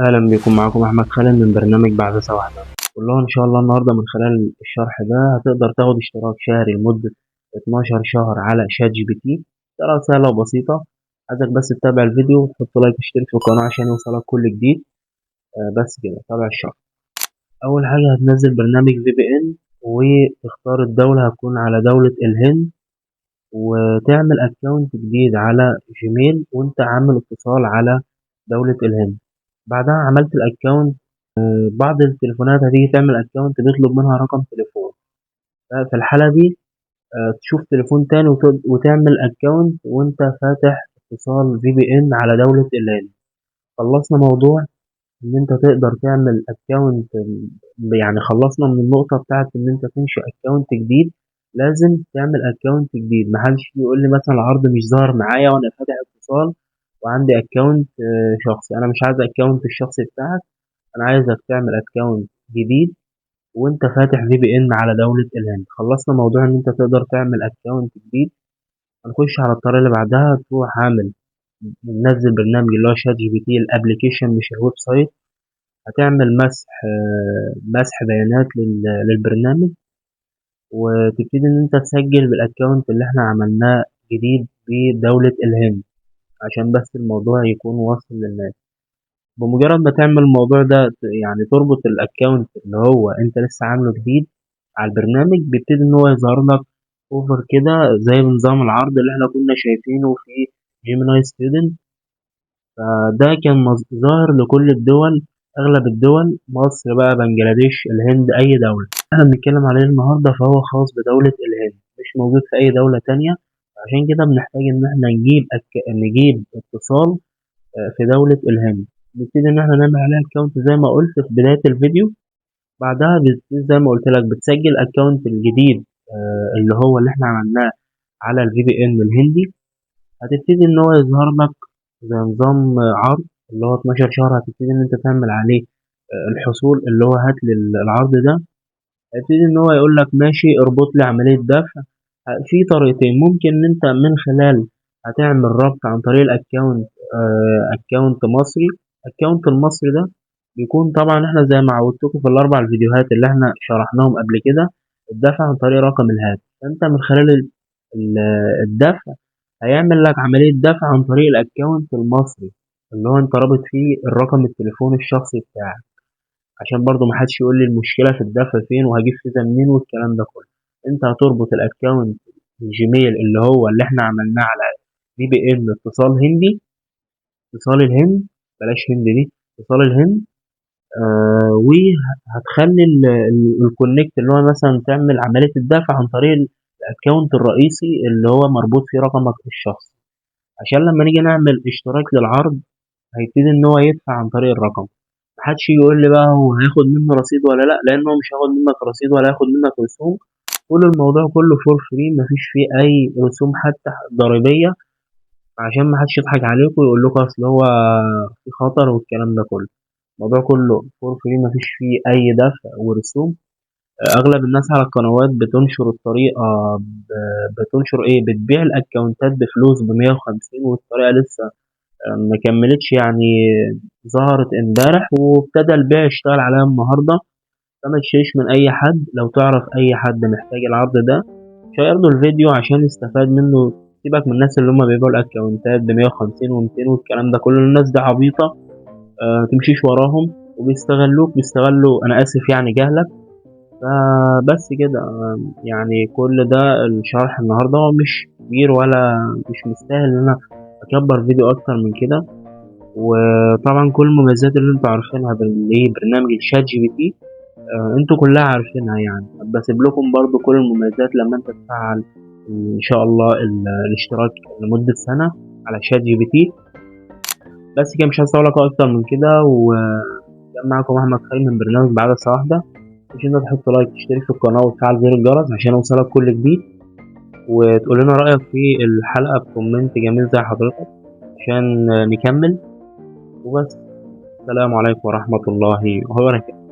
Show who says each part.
Speaker 1: أهلا بكم. معكم أحمد خالد من برنامج بعدسة واحدة. والله إن شاء الله النهاردة من خلال الشرح ده هتقدر تاخد اشتراك شهري لمدة 12 شهر على شات جي بي تي. طريقة سهلة وبسيطة. عايزك بس تتابع الفيديو وتحط لايك وتشترك في القناة عشان يوصلك كل جديد. بس كده تابع الشرح. أول حاجة هتنزل برنامج في بي إن وتختار الدولة، هتكون على دولة الهند، وتعمل أكونت جديد على جيميل وأنت عامل اتصال على دولة الهند. بعدها عملت الأكونت. بعض التليفونات هتيجي تعمل اكونت بيطلب منها رقم تليفون. في الحالة دي تشوف تليفون تاني وتعمل اكونت وانت فاتح اتصال في بي ان على دولة الهند. خلصنا موضوع ان انت تقدر تعمل اكونت. يعني خلصنا من النقطة بتاعت ان انت تنشئ اكونت جديد. لازم تعمل اكونت جديد. محدش يقول لي مثلا العرض مش ظاهر معايا وانا فاتح اتصال وعندي اكونت شخصي. انا مش عايز اكونت الشخصي بتاعك، انا عايزك تعمل اكونت جديد وانت فاتح في بي ان على دولة الهند. خلصنا موضوع ان انت تقدر تعمل اكونت جديد. هنخش على الطريقة اللي بعدها. تروح عامل منزل برنامج اللي هو شات جي بي تي الابليكيشن مش الويب سايت. هتعمل مسح بيانات للبرنامج، وتبتدي ان انت تسجل بالاكونت اللي احنا عملناه جديد بدولة الهند عشان بس الموضوع يكون واصل للناس. بمجرد ما تعمل الموضوع ده يعني تربط الاكونت اللي هو انت لسه عامله جديد على البرنامج، بيبتدي ان هو يظهر لك اوفر كده زي نظام العرض اللي احنا كنا شايفينه في جيميناي ستودنت. فده كان ظاهر لكل الدول، اغلب الدول، مصر بقى، بنجلاديش، الهند، اي دولة احنا بنتكلم عليه النهاردة فهو خاص بدولة الهند، مش موجود في اي دولة تانية. عشان كده بنحتاج ان احنا نجيب اتصال في دولة الهند. نبتدي ان احنا نعمل عليها اكونت زي ما قلت في بداية الفيديو. بعدها زي ما قلت لك بتسجل الاكونت الجديد اللي احنا عملناه على الفي بي ان الهندي. هتبتدي ان هو يظهر لك زي نظام عرض اللي هو 12 شهر. هتبتدي ان انت تعمل عليه الحصول اللي هو هات لي العرض ده. هيبتدي ان هو يقول لك ماشي اربط لي عملية دفع. في طريقتين ممكن ان انت من خلال هتعمل ربط عن طريق الاكونت. اكونت مصري. اكونت المصري ده بيكون طبعا احنا زي ما عودتكم في الاربع الفيديوهات اللي احنا شرحناهم قبل كده الدفع عن طريق رقم الهاتف. فانت من خلال ال- الدفع هيعمل لك عملية دفع عن طريق الاكونت المصري اللي هو انت رابط فيه الرقم التليفون الشخصي بتاعك. عشان برضو محدش يقول لي المشكلة في الدفع فين وهجيب فيزا منين والكلام ده كله. انت هتربط الاكونت الجيميل اللي احنا عملناه على في بي ان اتصال هندي. اتصال الهند، بلاش هند دي، اتصال الهند. وهتخلي الكونكت اللي هو مثلا تعمل عملية الدفع عن طريق الاكونت الرئيسي اللي هو مربوط فيه رقمك الشخصي. عشان لما نيجي نعمل اشتراك للعرض هيبتدي ان هو يدفع عن طريق الرقم. محدش يجي يقول لي بقى هو هياخد منه رصيد ولا لا، لانه مش هياخد منك رصيد ولا هياخد منك رسوم. كل الموضوع كله فور فري، مفيش فيه اي رسوم حتى ضريبية. عشان محدش يضحك عليكم ويقول لكم اصل هو في خطر والكلام ده كله. الموضوع كله فور فري، مفيش فيه اي دفع ورسوم. اغلب الناس على القنوات بتنشر الطريقة بتنشر ايه، بتبيع الاكونتات بفلوس ب 150 والطريقة لسه ما كملتش يعني. ظهرت امبارح وابتدى البيع يشتغل عليها النهارده. فما تشتريش من اي حد. لو تعرف اي حد محتاج العرض ده شير له الفيديو عشان يستفاد منه. سيبك من الناس اللي هم بيبيعوا الاكونتات ب 150 و200 والكلام ده كله. الناس دي عبيطه. تمشيش وراهم بيستغلوا انا اسف يعني جهلك. فبس كده يعني كل ده الشرح النهارده هو مش كبير ولا مش مستاهل ان انا اكبر فيديو اكتر من كده. وطبعا كل المميزات اللي انتوا عارفينها برنامج الشات جي بي تي انتوا كلها عارفينها يعني. بسيب لكم برضو كل المميزات لما انت تفعل ان شاء الله الاشتراك لمدة سنة على شات جي بي تي. بس كده مش هسألك اكتر من كده. وكان معكم احمد خالد من برنامج بعدسة واحدة. مش انت تحط لايك تشترك في القناة وتفعل زر الجرس عشان يوصلك كل جديد. وتقول لنا رأيك في الحلقة بكومنت جميل زي حضرتك عشان نكمل. وبس. السلام عليكم ورحمة الله وبركاته.